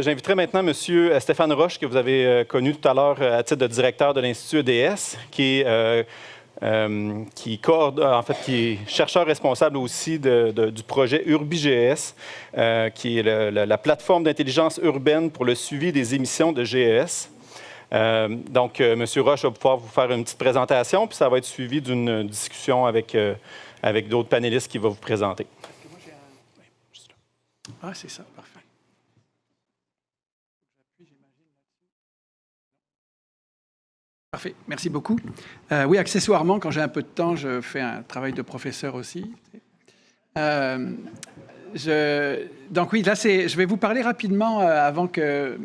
J'inviterai maintenant M. Stéphane Roche, que vous avez connu tout à l'heure à titre de directeur de l'Institut EDS, qui est chercheur responsable aussi du projet UrbiGES, qui est la plateforme d'intelligence urbaine pour le suivi des émissions de GES. M. Roche va pouvoir vous faire une petite présentation, puis ça va être suivi d'une discussion avec d'autres panélistes qui vont vous présenter. Ah, c'est ça, parfait. Parfait, merci beaucoup. Oui, accessoirement, quand j'ai un peu de temps, je fais un travail de professeur aussi. Donc oui, là, je vais vous parler rapidement avant que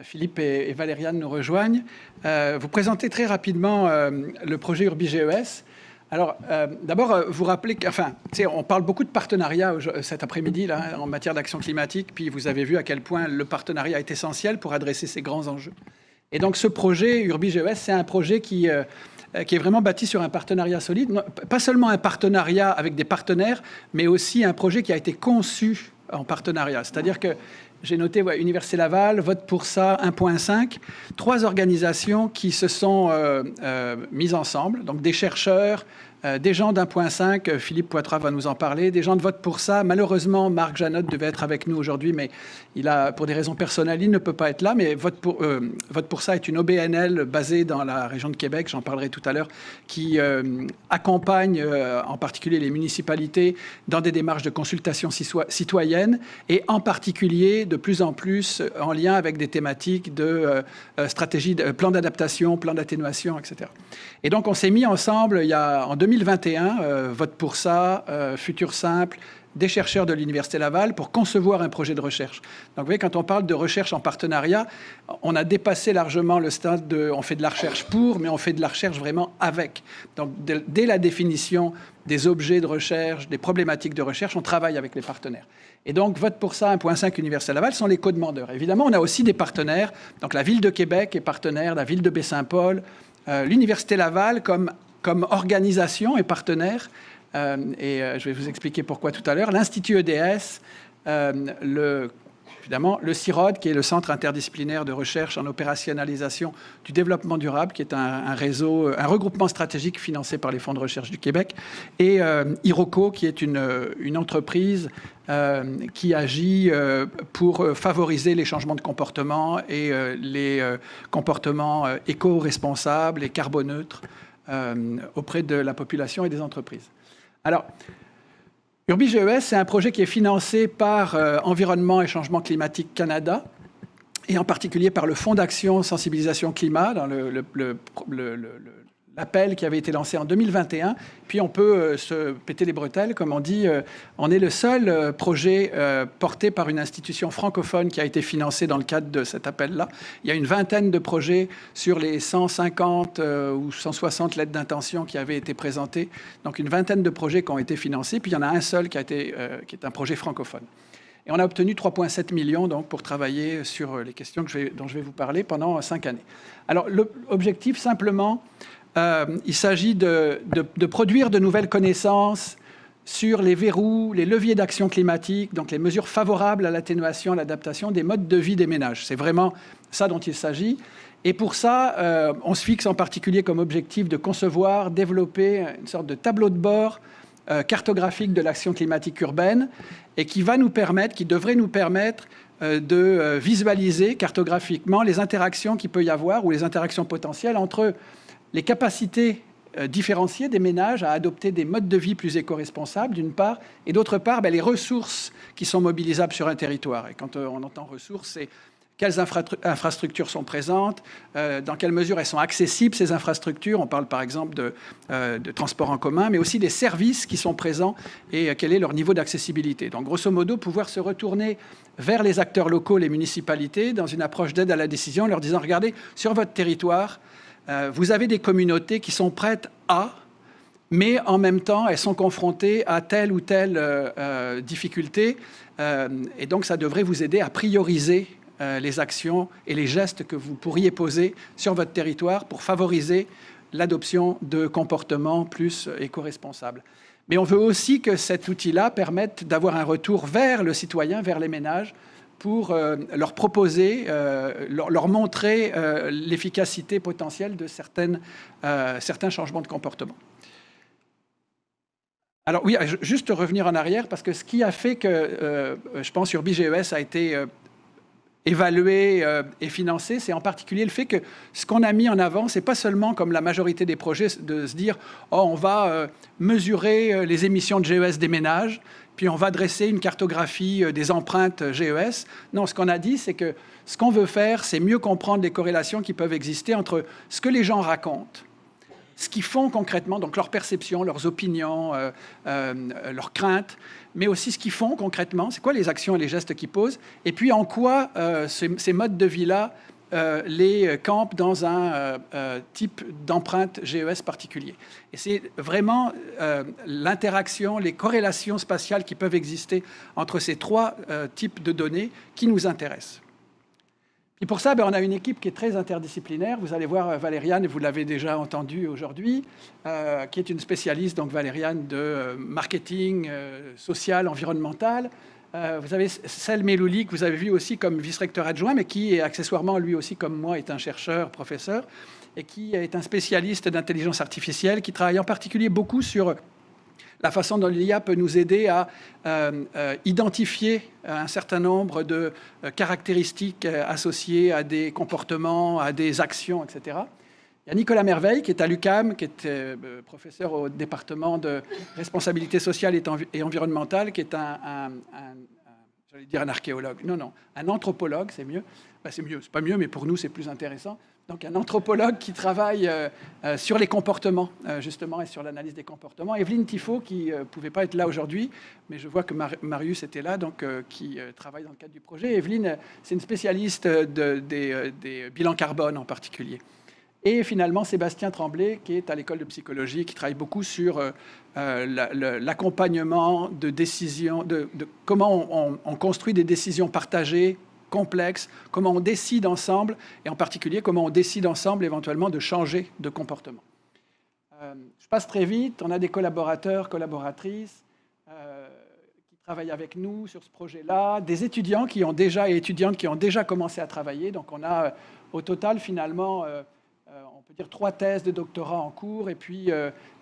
Philippe et Valériane nous rejoignent. Vous présenter très rapidement le projet UrbiGES. Alors, d'abord, vous rappelez on parle beaucoup de partenariat cet après-midi là, en matière d'action climatique, puis vous avez vu à quel point le partenariat est essentiel pour adresser ces grands enjeux. Et donc, ce projet UrbiGES, c'est un projet qui est vraiment bâti sur un partenariat solide. Pas seulement un partenariat avec des partenaires, mais aussi un projet qui a été conçu en partenariat. C'est-à-dire que j'ai noté Université Laval, Vote pour ça, 1.5, 3 organisations qui se sont mises ensemble, donc des chercheurs, des gens d'1.5, Philippe Poitras va nous en parler, des gens de Vote pour ça. Malheureusement, Marc Janotte devait être avec nous aujourd'hui, mais pour des raisons personnelles, il ne peut pas être là. Mais Vote pour ça est une OBNL basée dans la région de Québec, j'en parlerai tout à l'heure, qui accompagne en particulier les municipalités dans des démarches de consultation citoyenne et en particulier de plus en plus en lien avec des thématiques de stratégie, de plan d'adaptation, plan d'atténuation, etc. Et donc, on s'est mis ensemble en 2021, Vote pour ça, Futur Simple, des chercheurs de l'Université Laval pour concevoir un projet de recherche. Donc, vous voyez, quand on parle de recherche en partenariat, on a dépassé largement le stade de on fait de la recherche pour, mais on fait de la recherche vraiment avec. Donc, dès la définition des objets de recherche, des problématiques de recherche, on travaille avec les partenaires. Et donc, Vote pour ça, 1.5 Université Laval sont les co-demandeurs. Évidemment, on a aussi des partenaires. Donc, la Ville de Québec est partenaire, la Ville de Baie-Saint-Paul, l'Université Laval comme organisation est partenaire. Je vais vous expliquer pourquoi tout à l'heure. L'Institut EDS, évidemment, le CIROD, qui est le Centre interdisciplinaire de recherche en opérationnalisation du développement durable, qui est un réseau, un regroupement stratégique financé par les fonds de recherche du Québec, et Iroko, qui est une entreprise qui agit pour favoriser les changements de comportement et les comportements éco-responsables et carboneutres auprès de la population et des entreprises. Alors, UrbiGES, c'est un projet qui est financé par Environnement et Changement Climatique Canada, et en particulier par le Fonds d'action sensibilisation climat, dans l'appel qui avait été lancé en 2021. Puis on peut se péter les bretelles, comme on dit. On est le seul projet porté par une institution francophone qui a été financé dans le cadre de cet appel-là. Il y a une vingtaine de projets sur les 150 ou 160 lettres d'intention qui avaient été présentées. Donc une vingtaine de projets qui ont été financés. Puis il y en a un seul qui est un projet francophone. Et on a obtenu 3,7 millions donc, pour travailler sur les questions dont je vais vous parler pendant 5 années. Alors l'objectif, simplement, il s'agit de produire de nouvelles connaissances sur les verrous, les leviers d'action climatique, donc les mesures favorables à l'atténuation, à l'adaptation des modes de vie des ménages. C'est vraiment ça dont il s'agit. Et pour ça, on se fixe en particulier comme objectif de concevoir, développer une sorte de tableau de bord cartographique de l'action climatique urbaine et qui devrait nous permettre de visualiser cartographiquement les interactions qu'il peut y avoir ou les interactions potentielles entre les capacités différenciées des ménages à adopter des modes de vie plus éco-responsables, d'une part, et d'autre part, les ressources qui sont mobilisables sur un territoire. Et quand on entend ressources, c'est quelles infrastructures sont présentes, dans quelle mesure elles sont accessibles, ces infrastructures. On parle par exemple de transport en commun, mais aussi des services qui sont présents et quel est leur niveau d'accessibilité. Donc, grosso modo, pouvoir se retourner vers les acteurs locaux, les municipalités, dans une approche d'aide à la décision, leur disant, regardez, sur votre territoire, vous avez des communautés qui sont prêtes à, mais en même temps, elles sont confrontées à telle ou telle difficulté. Et donc, ça devrait vous aider à prioriser les actions et les gestes que vous pourriez poser sur votre territoire pour favoriser l'adoption de comportements plus éco-responsables. Mais on veut aussi que cet outil-là permette d'avoir un retour vers le citoyen, vers les ménages, pour leur proposer, leur montrer l'efficacité potentielle de certains changements de comportement. Alors oui, juste revenir en arrière, parce que ce qui a fait que, je pense, UrbiGES a été évalué et financé, c'est en particulier le fait que ce qu'on a mis en avant, c'est pas seulement comme la majorité des projets de se dire « oh, on va mesurer les émissions de GES des ménages », puis on va dresser une cartographie des empreintes GES. Non, ce qu'on a dit, c'est que ce qu'on veut faire, c'est mieux comprendre les corrélations qui peuvent exister entre ce que les gens racontent, ce qu'ils font concrètement, donc leurs perceptions, leurs opinions, leurs craintes, mais aussi ce qu'ils font concrètement, c'est quoi les actions et les gestes qu'ils posent, et puis en quoi ces modes de vie-là les campent dans un type d'empreinte GES particulier. Et c'est vraiment l'interaction, les corrélations spatiales qui peuvent exister entre ces trois types de données qui nous intéressent. Et pour ça, on a une équipe qui est très interdisciplinaire. Vous allez voir Valériane, et vous l'avez déjà entendu aujourd'hui, qui est une spécialiste, donc Valériane, de marketing social, environnemental. Vous avez Sel Melouli, que vous avez vu aussi comme vice-recteur adjoint, mais qui, accessoirement, lui aussi, comme moi, est un chercheur, professeur, et qui est un spécialiste d'intelligence artificielle, qui travaille en particulier beaucoup sur la façon dont l'IA peut nous aider à identifier un certain nombre de caractéristiques associées à des comportements, à des actions, etc. Il y a Nicolas Merveille, qui est à l'UQAM, qui est professeur au département de responsabilité sociale et environnementale, qui est j'allais dire un archéologue. Non, un anthropologue, c'est mieux. C'est mieux, c'est pas mieux, mais pour nous, c'est plus intéressant. Donc, un anthropologue qui travaille sur les comportements, justement, et sur l'analyse des comportements. Evelyne Tifo, qui ne pouvait pas être là aujourd'hui, mais je vois que Marius était là, donc qui travaille dans le cadre du projet. Evelyne, c'est une spécialiste des bilans carbone en particulier. Et finalement, Sébastien Tremblay, qui est à l'école de psychologie, qui travaille beaucoup sur l'accompagnement de décisions, de comment on construit des décisions partagées, complexes, comment on décide ensemble, et en particulier, comment on décide ensemble éventuellement de changer de comportement. Je passe très vite. On a des collaborateurs, collaboratrices qui travaillent avec nous sur ce projet-là, des étudiants qui ont déjà et étudiantes qui ont déjà commencé à travailler. Donc, on a au total, finalement, on peut dire 3 thèses de doctorat en cours, et puis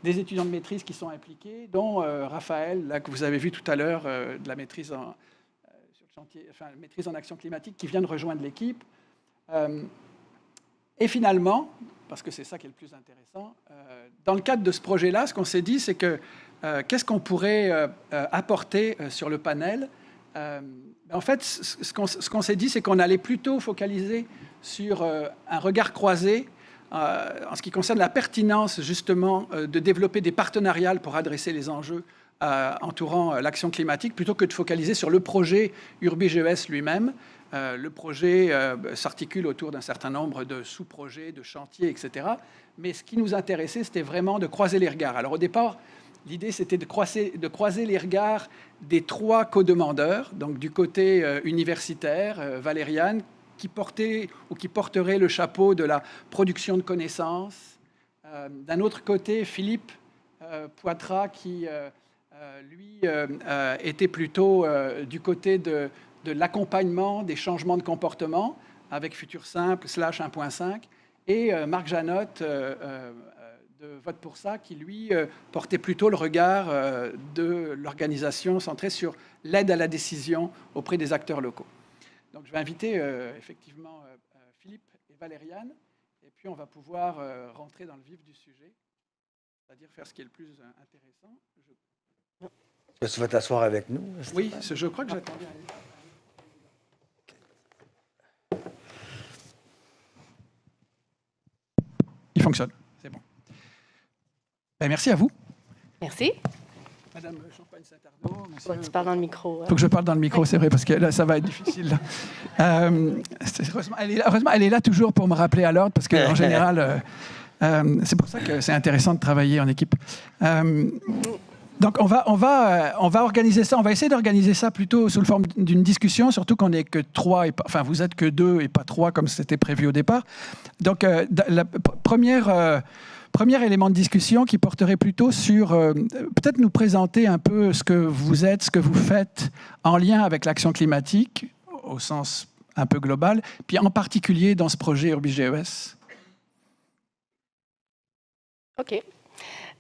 des étudiants de maîtrise qui sont impliqués, dont Raphaël, là, que vous avez vu tout à l'heure, de la maîtrise maîtrise en action climatique, qui vient de rejoindre l'équipe. Et finalement, parce que c'est ça qui est le plus intéressant, dans le cadre de ce projet-là, ce qu'on s'est dit, c'est que qu'est-ce qu'on pourrait apporter sur le panel. En fait, ce qu'on s'est dit, c'est qu'on allait plutôt focaliser sur un regard croisé en ce qui concerne la pertinence, justement, de développer des partenariats pour adresser les enjeux entourant l'action climatique, plutôt que de focaliser sur le projet UrbiGES lui-même. Le projet s'articule autour d'un certain nombre de sous-projets, de chantiers, etc. Mais ce qui nous intéressait, c'était vraiment de croiser les regards. Alors au départ, l'idée, c'était de croiser les regards des 3 co-demandeurs, donc du côté universitaire, Valériane, qui porterait le chapeau de la production de connaissances. D'un autre côté, Philippe Poitras, qui, lui, était plutôt du côté de l'accompagnement des changements de comportement avec Futur Simple / 1.5, et Marc Janotte de Vote pour ça, qui, lui, portait plutôt le regard de l'organisation centrée sur l'aide à la décision auprès des acteurs locaux. Donc, je vais inviter effectivement Philippe et Valériane, et puis on va pouvoir rentrer dans le vif du sujet, c'est-à-dire faire ce qui est le plus intéressant. Tu vas t'asseoir avec nous? Oui, je crois que j'attendais. Il fonctionne, c'est bon. Ben, merci à vous. Merci. Madame Champagne-Saint-Arnaud. Ouais, tu parles dans le micro. Il faut que je parle dans le micro, c'est vrai, parce que là, ça va être difficile. Heureusement, elle est là toujours pour me rappeler à l'ordre, parce qu'en général, c'est pour ça que c'est intéressant de travailler en équipe. Donc, on va organiser ça. On va essayer d'organiser ça plutôt sous la forme d'une discussion, surtout qu'on n'est que 3, enfin, vous êtes que 2 et pas 3, comme c'était prévu au départ. Donc, la premier élément de discussion qui porterait plutôt sur peut-être nous présenter un peu ce que vous êtes, ce que vous faites en lien avec l'action climatique, au sens un peu global, puis en particulier dans ce projet UrbiGES? OK.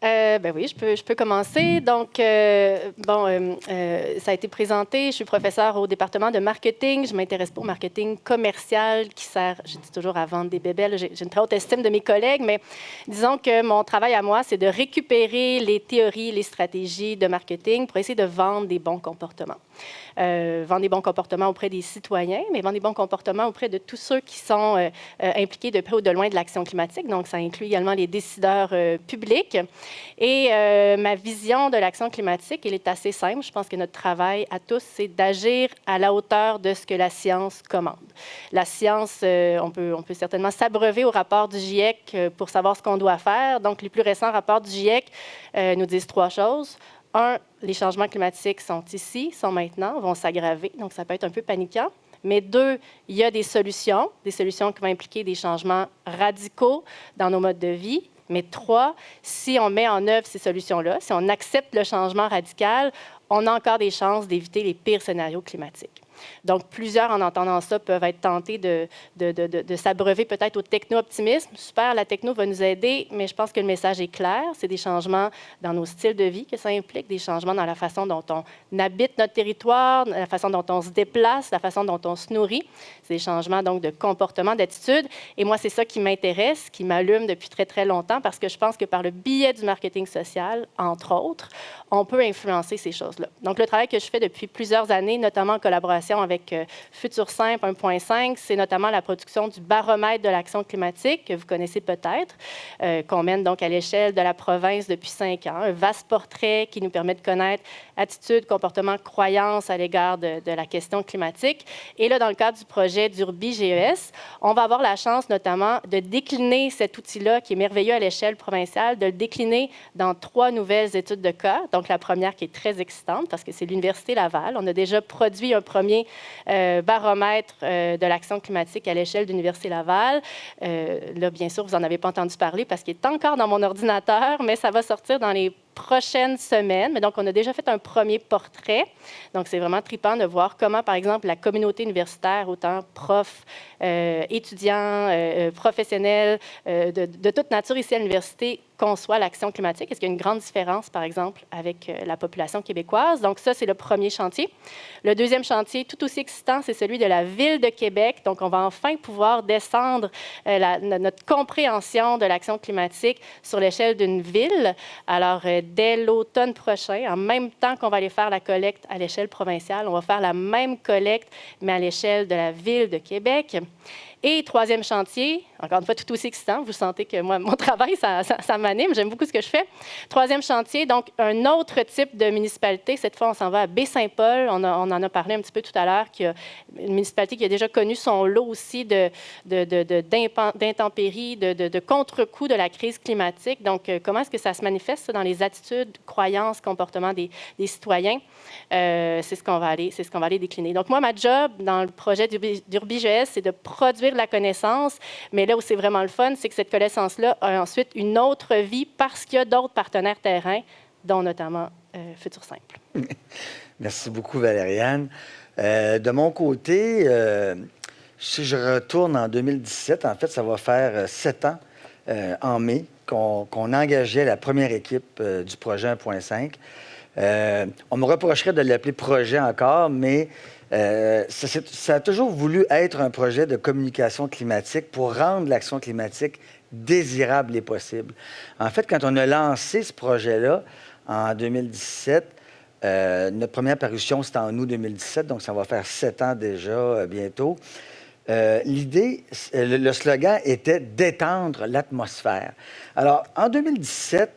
Ben oui, je peux commencer. Donc, ça a été présenté. Je suis professeure au département de marketing. Je m'intéresse pas au marketing commercial qui sert, je dis toujours, à vendre des bébelles. J'ai une très haute estime de mes collègues, mais disons que mon travail à moi, c'est de récupérer les théories, les stratégies de marketing pour essayer de vendre des bons comportements. Vendre des bons comportements auprès des citoyens, mais vendre des bons comportements auprès de tous ceux qui sont impliqués de près ou de loin de l'action climatique. Donc, ça inclut également les décideurs publics. Et ma vision de l'action climatique, elle est assez simple. Je pense que notre travail à tous, c'est d'agir à la hauteur de ce que la science commande. La science, on peut certainement s'abreuver au rapport du GIEC pour savoir ce qu'on doit faire. Donc, les plus récents rapports du GIEC nous disent 3 choses. 1, les changements climatiques sont ici, sont maintenant, vont s'aggraver. Donc, ça peut être un peu paniquant. Mais 2, il y a des solutions qui vont impliquer des changements radicaux dans nos modes de vie. Mais 3, si on met en œuvre ces solutions-là, si on accepte le changement radical, on a encore des chances d'éviter les pires scénarios climatiques. Donc, plusieurs, en entendant ça, peuvent être tentés de s'abreuver peut-être au techno-optimisme. Super, la techno va nous aider, mais je pense que le message est clair. C'est des changements dans nos styles de vie que ça implique, des changements dans la façon dont on habite notre territoire, la façon dont on se déplace, la façon dont on se nourrit. C'est des changements donc de comportement, d'attitude. Et moi, c'est ça qui m'intéresse, qui m'allume depuis très, très longtemps, parce que je pense que par le biais du marketing social, entre autres, on peut influencer ces choses-là. Donc, le travail que je fais depuis plusieurs années, notamment en collaboration avec Futur Simple 1.5, c'est notamment la production du baromètre de l'action climatique, que vous connaissez peut-être, qu'on mène donc à l'échelle de la province depuis 5 ans. Un vaste portrait qui nous permet de connaître attitudes, comportements, croyances à l'égard de la question climatique. Et là, dans le cadre du projet d'UrbiGES, on va avoir la chance notamment de décliner cet outil-là qui est merveilleux à l'échelle provinciale, de le décliner dans 3 nouvelles études de cas. Donc, la première qui est très excitante parce que c'est l'Université Laval. On a déjà produit un premier baromètre de l'action climatique à l'échelle de l'Université Laval. Là, bien sûr, vous n'en avez pas entendu parler parce qu'il est encore dans mon ordinateur, mais ça va sortir dans les prochaines semaines. Mais donc, on a déjà fait un premier portrait. Donc, c'est vraiment trippant de voir comment, par exemple, la communauté universitaire, autant profs, étudiants, professionnels, de toute nature ici à l'université, conçoit l'action climatique. Est-ce qu'il y a une grande différence, par exemple, avec la population québécoise? Donc, ça, c'est le premier chantier. Le deuxième chantier, tout aussi excitant, c'est celui de la Ville de Québec. Donc, on va enfin pouvoir descendre notre compréhension de l'action climatique sur l'échelle d'une ville. Alors, dès l'automne prochain, en même temps qu'on va aller faire la collecte à l'échelle provinciale, on va faire la même collecte, mais à l'échelle de la Ville de Québec. Et troisième chantier, encore une fois, tout aussi excitant. Vous sentez que moi, mon travail, ça m'anime. J'aime beaucoup ce que je fais. Troisième chantier, donc un autre type de municipalité. Cette fois, on s'en va à Baie-Saint-Paul. On en a parlé un petit peu tout à l'heure. Une municipalité qui a déjà connu son lot aussi d'intempéries, de contre-coups de la crise climatique. Donc, comment est-ce que ça se manifeste ça, dans les attitudes, croyances, comportements des citoyens? C'est ce qu'on va aller décliner. Donc, moi, ma job dans le projet d'UrbiGES, c'est de produire de la connaissance, mais là où c'est vraiment le fun, c'est que cette connaissance-là a ensuite une autre vie parce qu'il y a d'autres partenaires terrain, dont notamment Futur Simple. Merci beaucoup, Valériane. De mon côté, si je retourne en 2017, en fait, ça va faire 7 ans en mai qu'on engageait la première équipe du projet 1.5. On me reprocherait de l'appeler projet encore, mais ça a toujours voulu être un projet de communication climatique pour rendre l'action climatique désirable et possible. En fait, quand on a lancé ce projet-là en 2017, notre première parution, c'était en août 2017, donc ça va faire 7 ans déjà bientôt. L'idée, le slogan était « détendre l'atmosphère ». Alors, en 2017,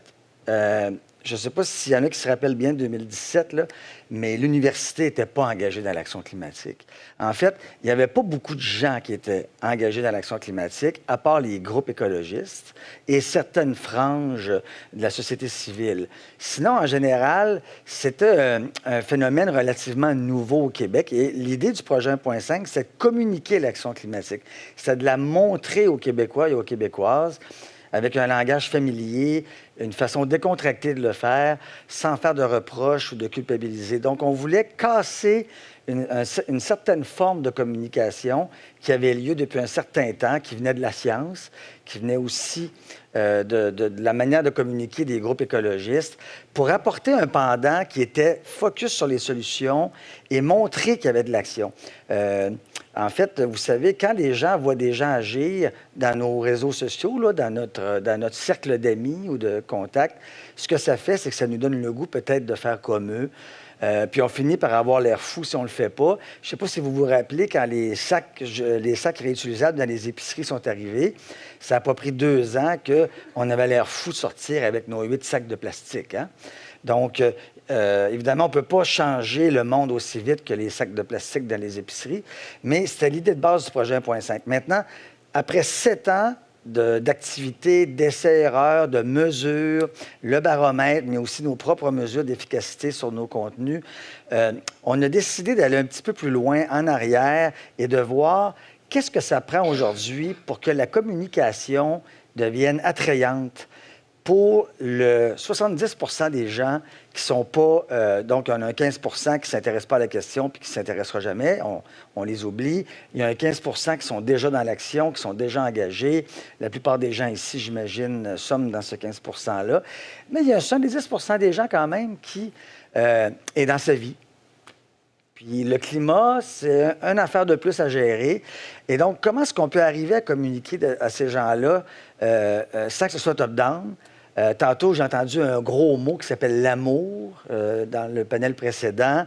je ne sais pas s'il y en a qui se rappellent bien de 2017, là, mais l'université n'était pas engagée dans l'action climatique. En fait, il n'y avait pas beaucoup de gens qui étaient engagés dans l'action climatique, à part les groupes écologistes et certaines franges de la société civile. Sinon, en général, c'était un phénomène relativement nouveau au Québec. Et l'idée du projet 1.5, c'est de communiquer l'action climatique. C'est de la montrer aux Québécois et aux Québécoises avec un langage familier, une façon décontractée de le faire, sans faire de reproches ou de culpabiliser. Donc, on voulait casser une certaine forme de communication qui avait lieu depuis un certain temps, qui venait de la science, qui venait aussi de la manière de communiquer des groupes écologistes, pour apporter un pendant qui était focus sur les solutions et montrer qu'il y avait de l'action. En fait, vous savez, quand les gens voient des gens agir dans nos réseaux sociaux, là, dans notre cercle d'amis ou de contacts, ce que ça fait, c'est que ça nous donne le goût peut-être de faire comme eux. Puis on finit par avoir l'air fou si on ne le fait pas. Je ne sais pas si vous vous rappelez, quand les sacs réutilisables dans les épiceries sont arrivés, ça n'a pas pris 2 ans qu'on avait l'air fou de sortir avec nos 8 sacs de plastique. Hein? Donc, évidemment, on ne peut pas changer le monde aussi vite que les sacs de plastique dans les épiceries, mais c'était l'idée de base du projet 1.5. Maintenant, après 7 ans d'activités, d'essais-erreurs, de mesures, le baromètre, mais aussi nos propres mesures d'efficacité sur nos contenus, on a décidé d'aller un petit peu plus loin en arrière et de voir qu'est-ce que ça prend aujourd'hui pour que la communication devienne attrayante pour le 70 % des gens qui ne sont pas... donc, il y en a un 15 % qui ne s'intéressent pas à la question puis qui ne s'intéressera jamais. On les oublie. Il y a un 15 % qui sont déjà dans l'action, qui sont déjà engagés. La plupart des gens ici, j'imagine, sommes dans ce 15 % Mais il y a un 70 % des gens quand même qui est dans sa vie. Puis le climat, c'est une affaire de plus à gérer. Et donc, comment est-ce qu'on peut arriver à communiquer à ces gens-là sans que ce soit top-down? Tantôt, j'ai entendu un gros mot qui s'appelle l'amour dans le panel précédent.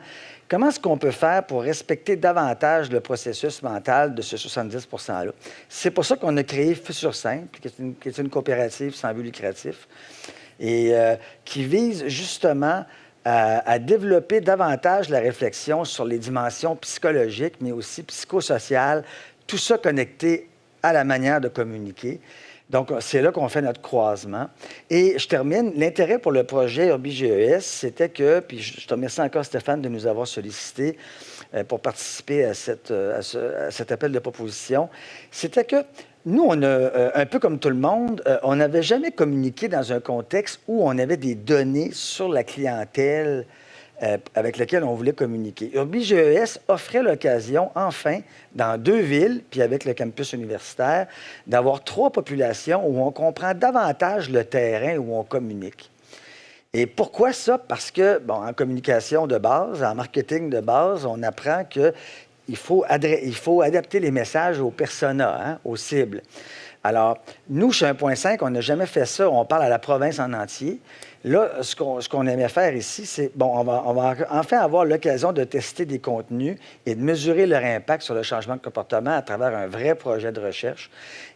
Comment est-ce qu'on peut faire pour respecter davantage le processus mental de ce 70 %-là? C'est pour ça qu'on a créé Futur Simple, qui est une coopérative sans but lucratif et qui vise justement à développer davantage la réflexion sur les dimensions psychologiques, mais aussi psychosociales, tout ça connecté à la manière de communiquer. Donc, c'est là qu'on fait notre croisement. Et je termine. L'intérêt pour le projet UrbiGES, c'était que, puis je te remercie encore, Stéphane, de nous avoir sollicité pour participer à cet appel de proposition, c'était que nous, on a, un peu comme tout le monde, on n'avait jamais communiqué dans un contexte où on avait des données sur la clientèle avec laquelle on voulait communiquer. UrbiGES offrait l'occasion, enfin, dans 2 villes, puis avec le campus universitaire, d'avoir 3 populations où on comprend davantage le terrain où on communique. Et pourquoi ça? Parce que, bon, en communication de base, en marketing de base, on apprend qu'il faut adapter les messages aux personas, hein, aux cibles. Alors, nous, chez 1.5, on n'a jamais fait ça. On parle à la province en entier. Là, ce qu'on aimait faire ici, c'est, bon, on va enfin avoir l'occasion de tester des contenus et de mesurer leur impact sur le changement de comportement à travers un vrai projet de recherche.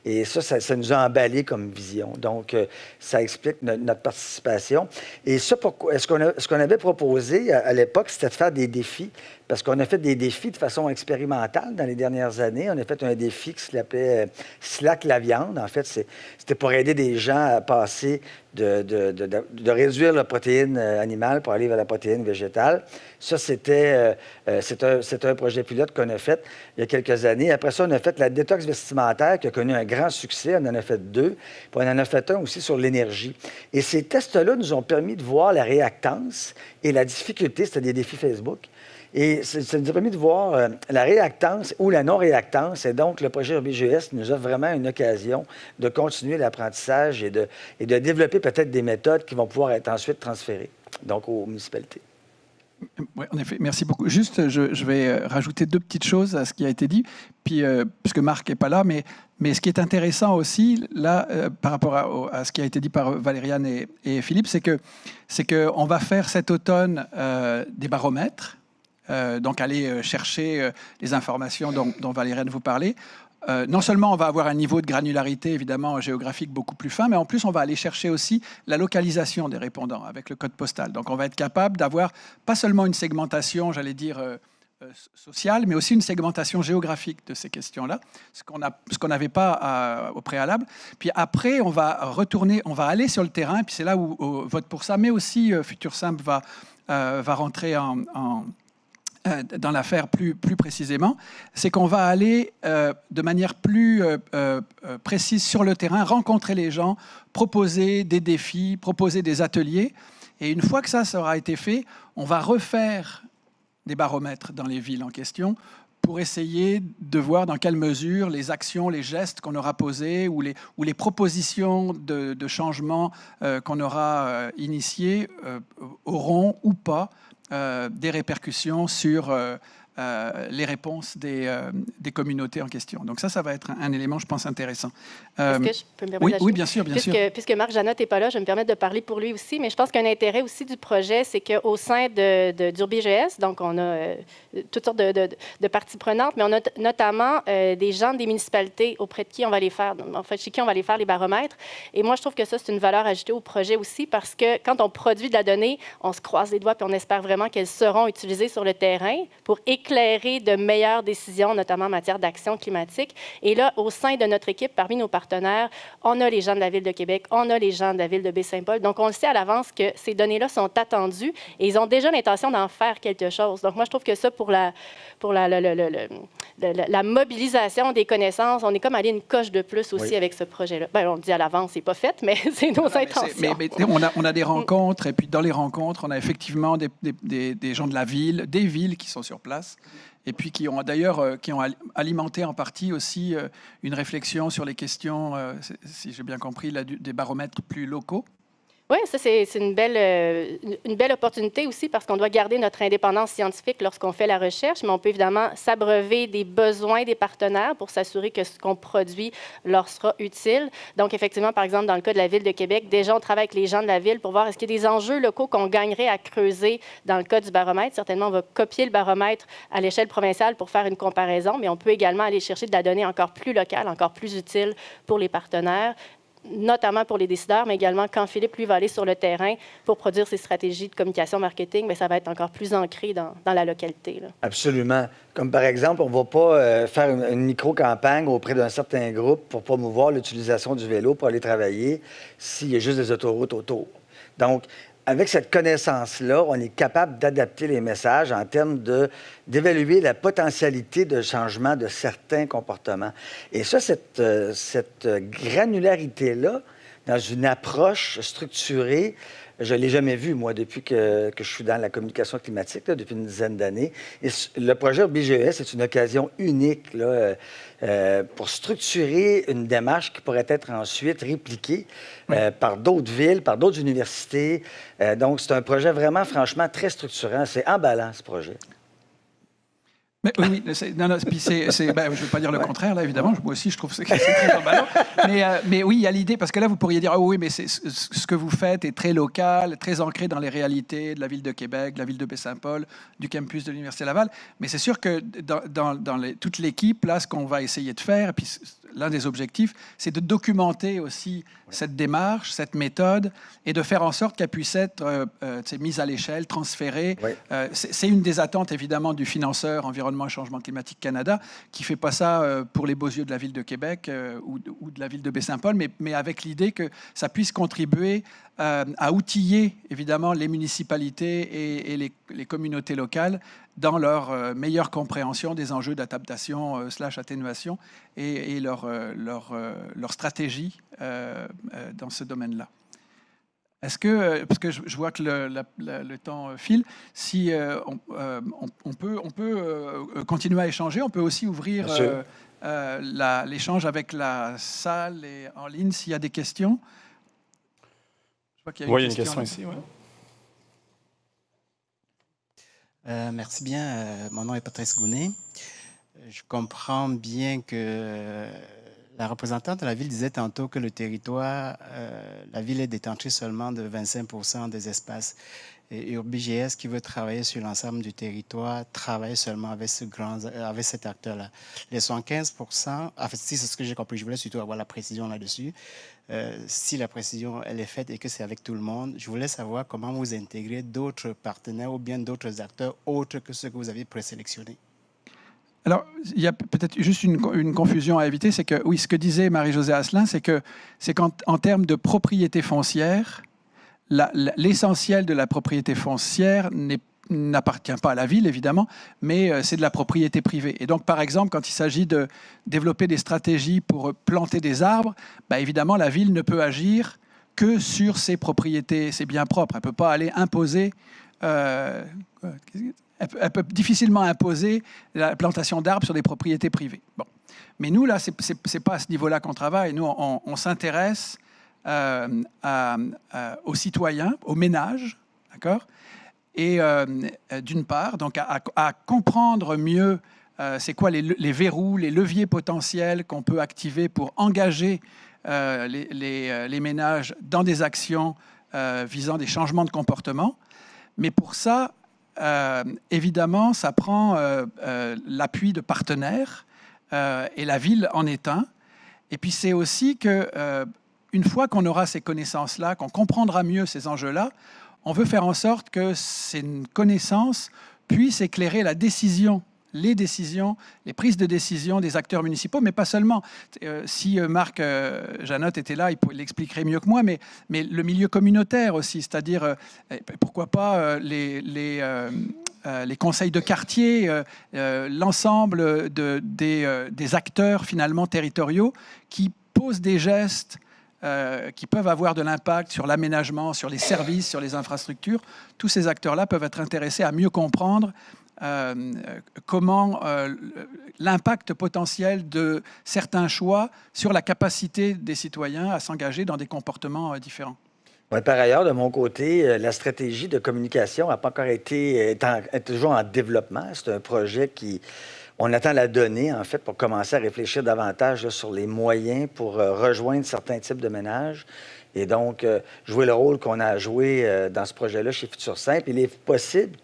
Et ça nous a emballé comme vision. Donc, ça explique notre participation. Et ça, ce qu'on avait proposé à l'époque, c'était de faire des défis, parce qu'on a fait des défis de façon expérimentale dans les dernières années. On a fait un défi qui s'appelait Slack la viande. En fait, c'était pour aider des gens à passer de réduire la protéine animale pour aller vers la protéine végétale. Ça, c'est un projet pilote qu'on a fait il y a quelques années. Après ça, on a fait la détox vestimentaire qui a connu un grand succès. On en a fait 2. Puis on en a fait un aussi sur l'énergie. Et ces tests-là nous ont permis de voir la réactance et la difficulté. C'était des défis Facebook. Et ça nous a permis de voir la réactance ou la non-réactance. Et donc, le projet UrbiGES nous offre vraiment une occasion de continuer l'apprentissage et de développer peut-être des méthodes qui vont pouvoir être ensuite transférées donc aux municipalités. Oui, en effet, merci beaucoup. Juste, je vais rajouter 2 petites choses à ce qui a été dit, puis, puisque Marc n'est pas là, mais ce qui est intéressant aussi, là, par rapport à ce qui a été dit par Valériane et Philippe, c'est qu'on va faire cet automne des baromètres, donc aller chercher les informations dont Valériane vous parlait. Non seulement on va avoir un niveau de granularité évidemment géographique beaucoup plus fin, mais en plus on va aller chercher aussi la localisation des répondants avec le code postal. Donc on va être capable d'avoir pas seulement une segmentation, j'allais dire, sociale, mais aussi une segmentation géographique de ces questions-là, ce qu'on n'avait pas au préalable. Puis après, on va aller sur le terrain, puis c'est là où Vote pour ça, mais aussi Futur Simple va rentrer dans l'affaire plus précisément, c'est qu'on va aller de manière plus précise sur le terrain, rencontrer les gens, proposer des défis, proposer des ateliers. Et une fois que ça aura été fait, on va refaire des baromètres dans les villes en question pour essayer de voir dans quelle mesure les actions, les gestes qu'on aura posés ou les propositions de changement qu'on aura initiées auront ou pas des répercussions sur les réponses des communautés en question. Donc ça va être un élément, je pense, intéressant. Est-ce que je peux me permettre oui, bien sûr, bien sûr. Puisque Marc Janot n'est pas là, je vais me permettre de parler pour lui aussi, mais je pense qu'un intérêt aussi du projet, c'est qu'au sein d'UrbiGS, donc on a toutes sortes de parties prenantes, mais on a notamment des gens des municipalités auprès de qui on va les faire, en fait, chez qui on va les faire les baromètres. Et moi, je trouve que ça, c'est une valeur ajoutée au projet aussi, parce que quand on produit de la donnée, on se croise les doigts puis on espère vraiment qu'elles seront utilisées sur le terrain pour éclairer de meilleures décisions, notamment en matière d'action climatique. Et là, au sein de notre équipe, parmi nos partenaires, on a les gens de la Ville de Québec, on a les gens de la Ville de Baie-Saint-Paul. Donc, on le sait à l'avance que ces données-là sont attendues et ils ont déjà l'intention d'en faire quelque chose. Donc, moi, je trouve que ça, pour la mobilisation des connaissances, on est comme allé une coche de plus aussi avec ce projet-là. Bien, on le dit à l'avance, c'est pas fait, mais c'est nos intentions. Mais on a des rencontres, et puis dans les rencontres, on a effectivement des gens de la ville, des villes qui sont sur place, et puis qui ont d'ailleurs alimenté en partie aussi une réflexion sur les questions, si j'ai bien compris, des baromètres plus locaux. Oui, ça, c'est une belle opportunité aussi parce qu'on doit garder notre indépendance scientifique lorsqu'on fait la recherche, mais on peut évidemment s'abreuver des besoins des partenaires pour s'assurer que ce qu'on produit leur sera utile. Donc, effectivement, par exemple, dans le cas de la Ville de Québec, déjà, on travaille avec les gens de la Ville pour voir est-ce qu'il y a des enjeux locaux qu'on gagnerait à creuser dans le cas du baromètre. Certainement, on va copier le baromètre à l'échelle provinciale pour faire une comparaison, mais on peut également aller chercher de la donnée encore plus locale, encore plus utile pour les partenaires, notamment pour les décideurs, mais également quand Philippe, lui, va aller sur le terrain pour produire ses stratégies de communication marketing, bien, ça va être encore plus ancré dans la localité. Là. Absolument. Comme par exemple, on ne va pas faire une micro-campagne auprès d'un certain groupe pour promouvoir l'utilisation du vélo pour aller travailler s'il y a juste des autoroutes autour. Donc, avec cette connaissance-là, on est capable d'adapter les messages en termes d'évaluer la potentialité de changement de certains comportements. Et ça, cette granularité-là, dans une approche structurée, je ne l'ai jamais vue, moi, depuis que je suis dans la communication climatique, là, depuis une dizaine d'années. Et le projet UrbiGS est une occasion unique là, pour structurer une démarche qui pourrait être ensuite répliquée par d'autres villes, par d'autres universités. Donc, c'est un projet vraiment, franchement, très structurant. C'est emballant, ce projet. Mais, oui, je ne veux pas dire le contraire, là, évidemment. Moi aussi, je trouve que c'est très emballant. Mais oui, il y a l'idée, parce que là, vous pourriez dire, oui, mais ce que vous faites est très local, très ancré dans les réalités de la Ville de Québec, de la Ville de Baie-Saint-Paul, du campus de l'Université Laval. Mais c'est sûr que dans toute l'équipe, là, ce qu'on va essayer de faire, et puis l'un des objectifs, c'est de documenter aussi cette démarche, cette méthode, et de faire en sorte qu'elle puisse être mise à l'échelle, transférée. Oui. C'est une des attentes, évidemment, du financeur Environnement et Changement climatique Canada, qui ne fait pas ça pour les beaux yeux de la Ville de Québec ou de la Ville de Baie-Saint-Paul, mais avec l'idée que ça puisse contribuer à outiller, évidemment, les municipalités et les communautés locales dans leur meilleure compréhension des enjeux d'adaptation / atténuation et leur stratégie dans ce domaine-là. Est-ce que, parce que je vois que le temps file, si on peut continuer à échanger, on peut aussi ouvrir l'échange avec la salle et en ligne s'il y a des questions. Je vois qu'il y a une question ici. Ouais. Merci bien. Mon nom est Patrice Gounet. Je comprends bien que la représentante de la Ville disait tantôt que le territoire, la Ville est détentrice seulement de 25% des espaces. Et UrbiGS, qui veut travailler sur l'ensemble du territoire, travaille seulement avec cet acteur-là. Les 75%, en fait, si c'est ce que j'ai compris, je voulais surtout avoir la précision là-dessus. Si la précision, elle est faite et que c'est avec tout le monde, je voulais savoir comment vous intégrez d'autres partenaires ou bien d'autres acteurs autres que ceux que vous avez présélectionnés. Alors, il y a peut-être juste une confusion à éviter, c'est que, oui, ce que disait Marie-Josée Asselin, c'est qu'en termes de propriété foncière, l'essentiel de la propriété foncière n'appartient pas à la ville, évidemment, mais c'est de la propriété privée. Et donc, par exemple, quand il s'agit de développer des stratégies pour planter des arbres, évidemment, la ville ne peut agir que sur ses propriétés, ses biens propres. Elle ne peut pas aller imposer... elle peut difficilement imposer la plantation d'arbres sur des propriétés privées. Bon. Mais nous, là, ce n'est pas à ce niveau-là qu'on travaille. Nous, on s'intéresse aux citoyens, aux ménages, d'accord? Et d'une part, donc à comprendre mieux c'est quoi les verrous, les leviers potentiels qu'on peut activer pour engager les ménages dans des actions visant des changements de comportement. Mais pour ça, évidemment, ça prend l'appui de partenaires et la ville en est un. Et puis c'est aussi qu'une fois qu'on aura ces connaissances-là, qu'on comprendra mieux ces enjeux-là, on veut faire en sorte que ces connaissances puissent éclairer les décisions, les prises de décision des acteurs municipaux, mais pas seulement. Si Marc Janotte était là, il l'expliquerait mieux que moi, mais le milieu communautaire aussi, c'est-à-dire, pourquoi pas les conseils de quartier, l'ensemble des acteurs finalement territoriaux qui posent des gestes qui peuvent avoir de l'impact sur l'aménagement, sur les services, sur les infrastructures. Tous ces acteurs-là peuvent être intéressés à mieux comprendre comment l'impact potentiel de certains choix sur la capacité des citoyens à s'engager dans des comportements différents. Ouais, par ailleurs, de mon côté, la stratégie de communication n'a pas encore est toujours en développement. C'est un projet on attend la donnée, en fait, pour commencer à réfléchir davantage là, sur les moyens pour rejoindre certains types de ménages. Et donc, jouer le rôle qu'on a joué dans ce projet-là chez Futur Simple. Il est possible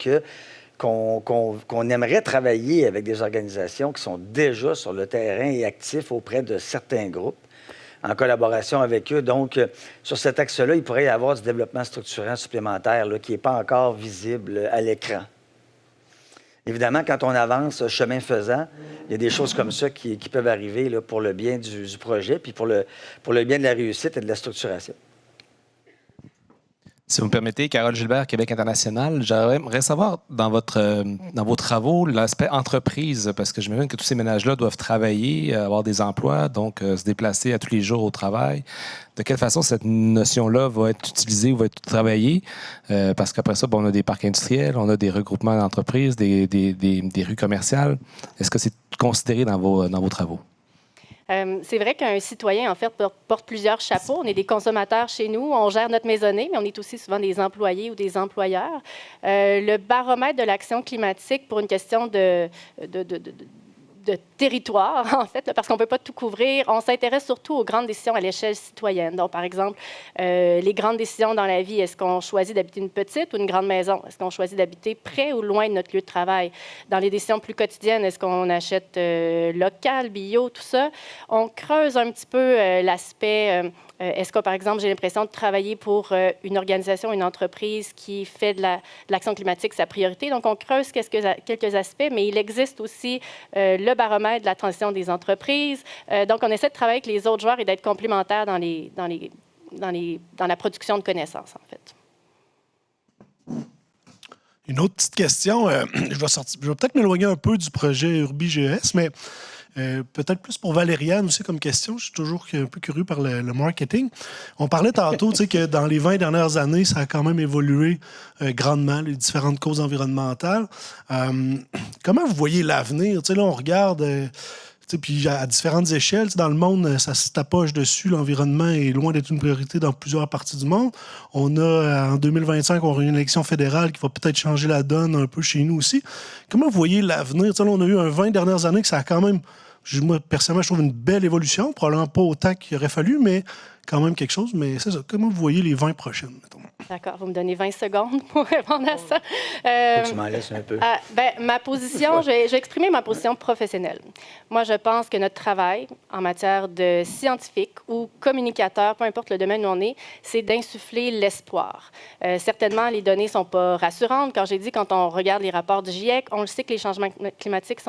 qu'on aimerait travailler avec des organisations qui sont déjà sur le terrain et actifs auprès de certains groupes, en collaboration avec eux. Donc, sur cet axe-là, il pourrait y avoir du développement structurant supplémentaire là, qui n'est pas encore visible à l'écran. Évidemment, quand on avance chemin faisant, il y a des choses comme ça qui peuvent arriver là, pour le bien du projet, puis pour le bien de la réussite et de la structuration. Si vous me permettez, Carole Gilbert, Québec International, j'aimerais savoir dans vos travaux l'aspect entreprise, parce que j'imagine que tous ces ménages-là doivent travailler, avoir des emplois, donc se déplacer à tous les jours au travail. De quelle façon cette notion-là va être utilisée ou va être travaillée? Parce qu'après ça, on a des parcs industriels, on a des regroupements d'entreprises, des rues commerciales. Est-ce que c'est considéré dans vos travaux? C'est vrai qu'un citoyen, en fait, porte plusieurs chapeaux. On est des consommateurs chez nous, on gère notre maisonnée, mais on est aussi souvent des employés ou des employeurs. Le baromètre de l'action climatique pour une question de territoire, en fait, là, parce qu'on ne peut pas tout couvrir. On s'intéresse surtout aux grandes décisions à l'échelle citoyenne. Donc, par exemple, les grandes décisions dans la vie, est-ce qu'on choisit d'habiter une petite ou une grande maison? Est-ce qu'on choisit d'habiter près ou loin de notre lieu de travail? Dans les décisions plus quotidiennes, est-ce qu'on achète local, bio, tout ça? On creuse un petit peu l'aspect... est-ce que, par exemple, j'ai l'impression de travailler pour une organisation, une entreprise qui fait de l'action climatique sa priorité? Donc, on creuse quelques aspects, mais il existe aussi le baromètre de la transition des entreprises. Donc, on essaie de travailler avec les autres joueurs et d'être complémentaires dans la production de connaissances, en fait. Une autre petite question. Je vais peut-être m'éloigner un peu du projet UrbiGES, mais... peut-être plus pour Valériane aussi comme question. Je suis toujours un peu curieux par le marketing. On parlait tantôt que dans les 20 dernières années, ça a quand même évolué grandement, les différentes causes environnementales. Comment vous voyez l'avenir? Là, on regarde... puis à différentes échelles, dans le monde, ça se tapoche dessus. L'environnement est loin d'être une priorité dans plusieurs parties du monde. On a, en 2025, on aura une élection fédérale qui va peut-être changer la donne un peu chez nous aussi. Comment vous voyez l'avenir? Là, on a eu 20 dernières années que ça a quand même... Moi, personnellement, je trouve une belle évolution. Probablement pas autant qu'il aurait fallu, mais quand même quelque chose. Mais c'est ça. Comment vous voyez les 20 prochaines, mettons? D'accord. Vous me donnez 20 secondes pour répondre à ça. Faut que tu m'en laisses un peu. Ma position, je vais exprimer ma position professionnelle. Moi, je pense que notre travail en matière de scientifique ou communicateur, peu importe le domaine où on est, c'est d'insuffler l'espoir. Certainement, les données ne sont pas rassurantes. Quand on regarde les rapports du GIEC, on le sait que les changements climatiques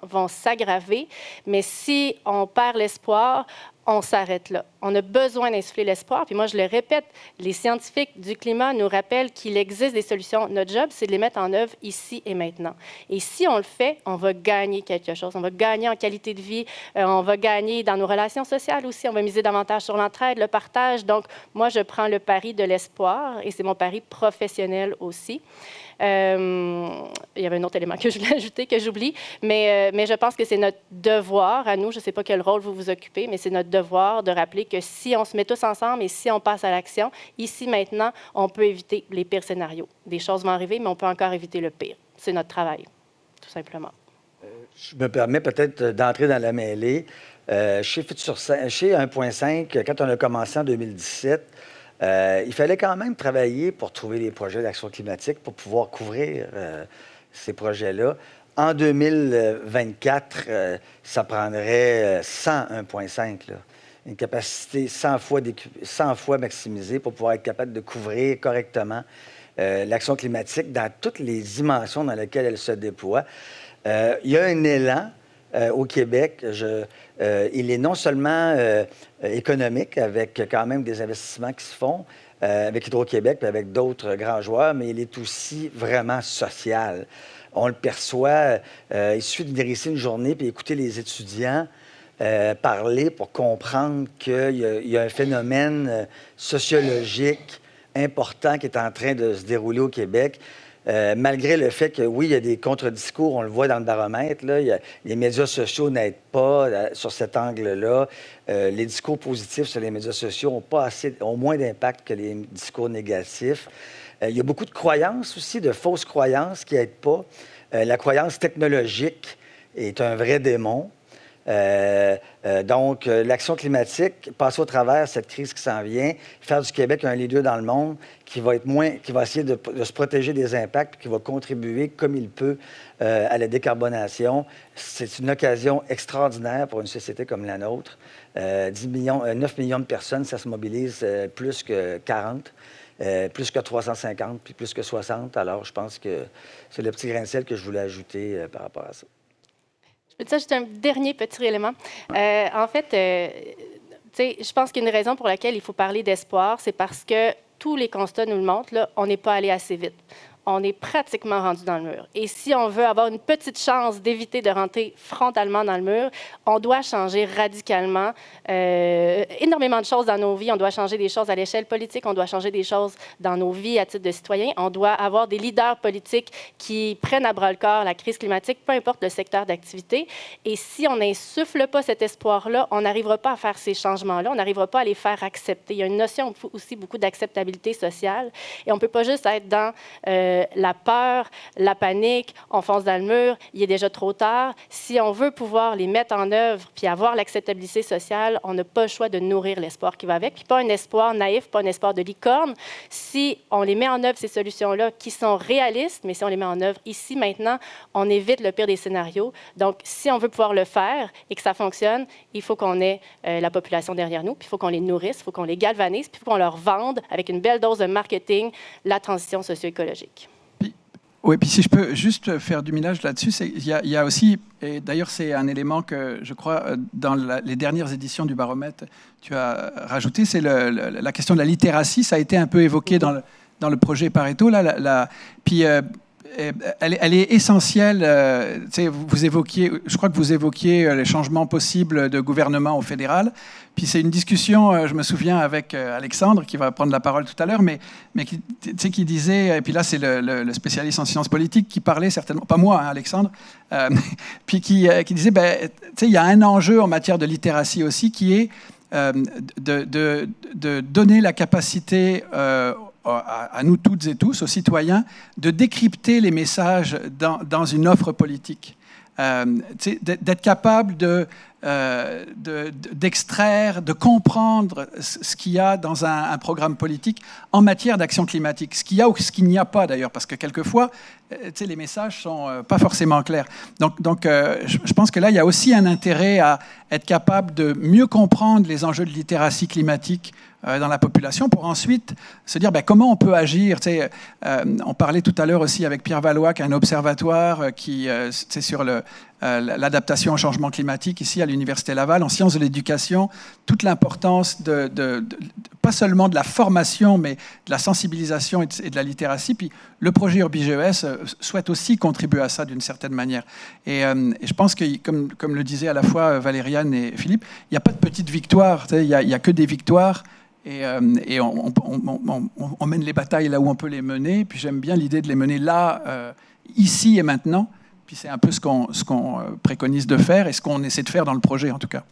vont s'aggraver. Mais si on perd l'espoir, on s'arrête là. On a besoin d'insuffler l'espoir. Puis moi, je le répète, les scientifiques du climat nous rappellent qu'il existe des solutions. Notre job, c'est de les mettre en œuvre ici et maintenant. Et si on le fait, on va gagner quelque chose. On va gagner en qualité de vie. On va gagner dans nos relations sociales aussi. On va miser davantage sur l'entraide, le partage. Donc, moi, je prends le pari de l'espoir et c'est mon pari professionnel aussi. Il y avait un autre élément que je voulais ajouter, que j'oublie, mais je pense que c'est notre devoir à nous, je ne sais pas quel rôle vous vous occupez, mais c'est notre devoir de rappeler que si on se met tous ensemble et si on passe à l'action, ici, maintenant, on peut éviter les pires scénarios. Des choses vont arriver, mais on peut encore éviter le pire. C'est notre travail, tout simplement. Je me permets peut-être d'entrer dans la mêlée. Chez 1.5, quand on a commencé en 2017, il fallait quand même travailler pour trouver les projets d'action climatique pour pouvoir couvrir ces projets-là. En 2024, ça prendrait 101.5, une capacité 100 fois maximisée pour pouvoir être capable de couvrir correctement l'action climatique dans toutes les dimensions dans lesquelles elle se déploie. Il y a un élan au Québec. Il est non seulement économique, avec quand même des investissements qui se font, avec Hydro-Québec et avec d'autres grands joueurs, mais il est aussi vraiment social. On le perçoit. Il suffit de venir ici une journée et écouter les étudiants parler pour comprendre qu'il y a un phénomène sociologique important qui est en train de se dérouler au Québec. Malgré le fait que, oui, il y a des contre-discours, on le voit dans le baromètre, là, les médias sociaux n'aident pas sur cet angle-là. Les discours positifs sur les médias sociaux ont moins d'impact que les discours négatifs. Il y a beaucoup de croyances aussi, de fausses croyances qui n'aident pas. La croyance technologique est un vrai démon. Donc, l'action climatique, passer au travers cette crise qui s'en vient, faire du Québec un leader dans le monde qui va essayer de se protéger des impacts, qui va contribuer comme il peut à la décarbonation. C'est une occasion extraordinaire pour une société comme la nôtre. 9 millions de personnes, ça se mobilise plus que 40. Plus que 350, puis plus que 60. Alors, je pense que c'est le petit grain de sel que je voulais ajouter par rapport à ça. Je peux te dire juste un dernier petit élément. En fait, je pense qu'une raison pour laquelle il faut parler d'espoir, c'est parce que tous les constats nous le montrent, là, on n'est pas allé assez vite. On est pratiquement rendu dans le mur. Et si on veut avoir une petite chance d'éviter de rentrer frontalement dans le mur, on doit changer radicalement énormément de choses dans nos vies. On doit changer des choses à l'échelle politique, on doit changer des choses dans nos vies à titre de citoyens. On doit avoir des leaders politiques qui prennent à bras-le-corps la crise climatique, peu importe le secteur d'activité. Et si on n'insuffle pas cet espoir-là, on n'arrivera pas à faire ces changements-là, on n'arrivera pas à les faire accepter. Il y a une notion aussi beaucoup d'acceptabilité sociale. Et on ne peut pas juste être dans la peur, la panique, on fonce dans le mur, il est déjà trop tard. Si on veut pouvoir les mettre en œuvre puis avoir l'acceptabilité sociale, on n'a pas le choix de nourrir l'espoir qui va avec. Puis pas un espoir naïf, pas un espoir de licorne. Si on les met en œuvre, ces solutions-là, qui sont réalistes, mais si on les met en œuvre ici, maintenant, on évite le pire des scénarios. Donc, si on veut pouvoir le faire et que ça fonctionne, il faut qu'on ait la population derrière nous, puis il faut qu'on les nourrisse, il faut qu'on les galvanise, puis il faut qu'on leur vende avec une belle dose de marketing la transition socio-écologique. Oui, puis si je peux juste faire du minage là-dessus, il y a aussi, et d'ailleurs c'est un élément que je crois dans les dernières éditions du baromètre, tu as rajouté, c'est la question de la littératie. Ça a été un peu évoqué dans le projet Pareto. Puis elle est essentielle. Vous évoquiez, je crois que vous évoquiez les changements possibles de gouvernement au fédéral. Puis c'est une discussion, je me souviens, avec Alexandre, qui va prendre la parole tout à l'heure, mais qui disait, et puis là c'est le spécialiste en sciences politiques qui parlait certainement, pas moi, hein, Alexandre, puis qui disait, il y a un enjeu en matière de littératie aussi qui est de donner la capacité à nous toutes et tous, aux citoyens, de décrypter les messages dans une offre politique. D'être capable d'extraire, de comprendre ce qu'il y a dans un programme politique en matière d'action climatique. Ce qu'il y a ou ce qu'il n'y a pas, d'ailleurs, parce que quelquefois, les messages ne sont pas forcément clairs. Donc je pense que là, il y a aussi un intérêt à être capable de mieux comprendre les enjeux de littératie climatique dans la population pour ensuite se dire comment on peut agir. On parlait tout à l'heure aussi avec Pierre Valois, qui est un observatoire qui sur l'adaptation au changement climatique ici à l'Université Laval, en sciences de l'éducation, toute l'importance pas seulement de la formation, mais de la sensibilisation et de la littératie. Puis le projet URBGES souhaite aussi contribuer à ça d'une certaine manière. Et je pense que, comme le disaient à la fois Valériane et Philippe, il n'y a pas de petite victoire, il n'y a que des victoires. et on mène les batailles là où on peut les mener. Puis j'aime bien l'idée de les mener là, ici et maintenant. Puis c'est un peu ce qu'on préconise de faire et ce qu'on essaie de faire dans le projet, en tout cas.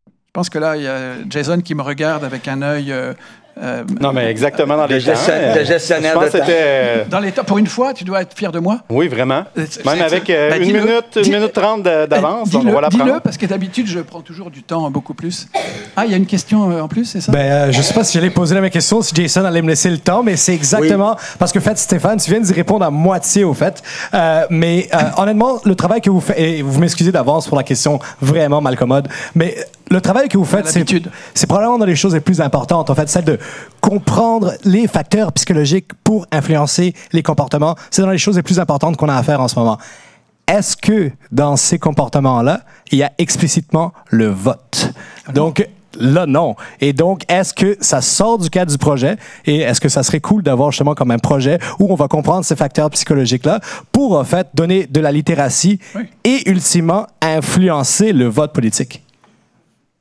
Je pense que là, il y a Jason qui me regarde avec un œil... non, mais exactement dans les temps. De gestionnaire je pense de que c'était... Dans les temps, pour une fois, tu dois être fier de moi. Oui, vraiment. Même avec Ben, une minute 30 d'avance, donc on va la prendre. Dis-le, parce que d'habitude, je prends toujours du temps, beaucoup plus. Ah, il y a une question en plus, c'est ça? Je ne sais pas si j'allais poser la même question, si Jason allait me laisser le temps, mais c'est exactement... Parce que, en fait, Stéphane, tu viens d'y répondre à moitié, au fait. Mais honnêtement, le travail que vous faites... Et vous m'excusez d'avance pour la question vraiment malcommode, mais le travail que vous faites, c'est probablement dans les choses les plus importantes, en fait, celle de comprendre les facteurs psychologiques pour influencer les comportements. C'est dans les choses les plus importantes qu'on a à faire en ce moment. Est-ce que dans ces comportements-là, il y a explicitement le vote? Donc, là, non. Et donc, est-ce que ça sort du cadre du projet? Et est-ce que ça serait cool d'avoir justement comme un projet où on va comprendre ces facteurs psychologiques-là pour, en fait, donner de la littératie et, ultimement, influencer le vote politique?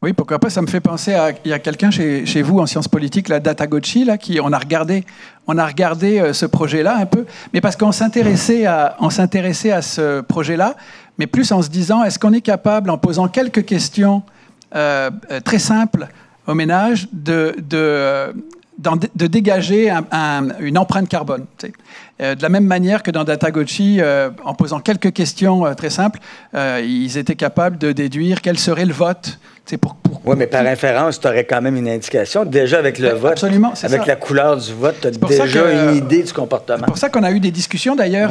Oui, pourquoi pas. Ça me fait penser à... Il y a quelqu'un chez vous en sciences politiques, la Datagochi, là, on a regardé ce projet-là un peu, mais parce qu'on s'intéressait à ce projet-là, mais plus en se disant, est-ce qu'on est capable, en posant quelques questions très simples aux ménages, de dégager une empreinte carbone. De la même manière que dans Datagochi, en posant quelques questions très simples, ils étaient capables de déduire quel serait le vote. Oui, mais par inférence, tu aurais quand même une indication. Déjà, avec le vote, avec la couleur du vote, tu as déjà une idée du comportement. C'est pour ça qu'on a eu des discussions, d'ailleurs,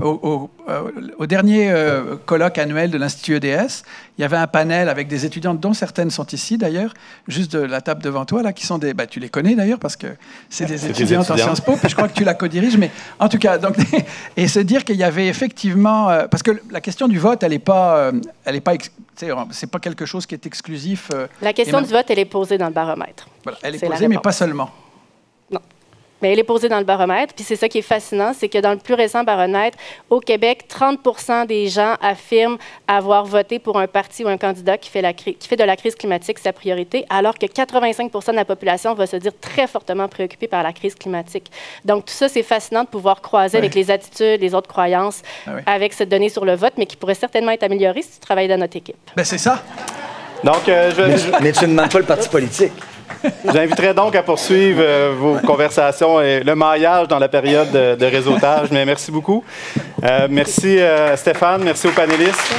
au dernier colloque annuel de l'Institut EDS. Il y avait un panel avec des étudiantes, dont certaines sont ici, d'ailleurs, juste de la table devant toi, là, qui sont des... tu les connais, d'ailleurs, parce que c'est des étudiantes en Sciences Po, puis je crois que tu la co-diriges, mais en tout cas, donc, et se dire qu'il y avait effectivement... parce que la question du vote, elle n'est pas c'est pas quelque chose qui est exclusif. La question du vote, elle est posée dans le baromètre. Voilà, elle est posée, mais pas seulement. Non. Mais elle est posée dans le baromètre. Puis c'est ça qui est fascinant, c'est que dans le plus récent baromètre, au Québec, 30% des gens affirment avoir voté pour un parti ou un candidat qui fait de la crise climatique sa priorité, alors que 85% de la population va se dire très fortement préoccupée par la crise climatique. Donc tout ça, c'est fascinant de pouvoir croiser avec les attitudes, les autres croyances, avec cette donnée sur le vote, mais qui pourrait certainement être améliorée si tu travailles dans notre équipe. Ben c'est ça. Donc, mais tu ne demandes pas le parti politique. J'inviterai donc à poursuivre vos conversations et le maillage dans la période de réseautage. Mais merci beaucoup. Merci Stéphane, merci aux panélistes.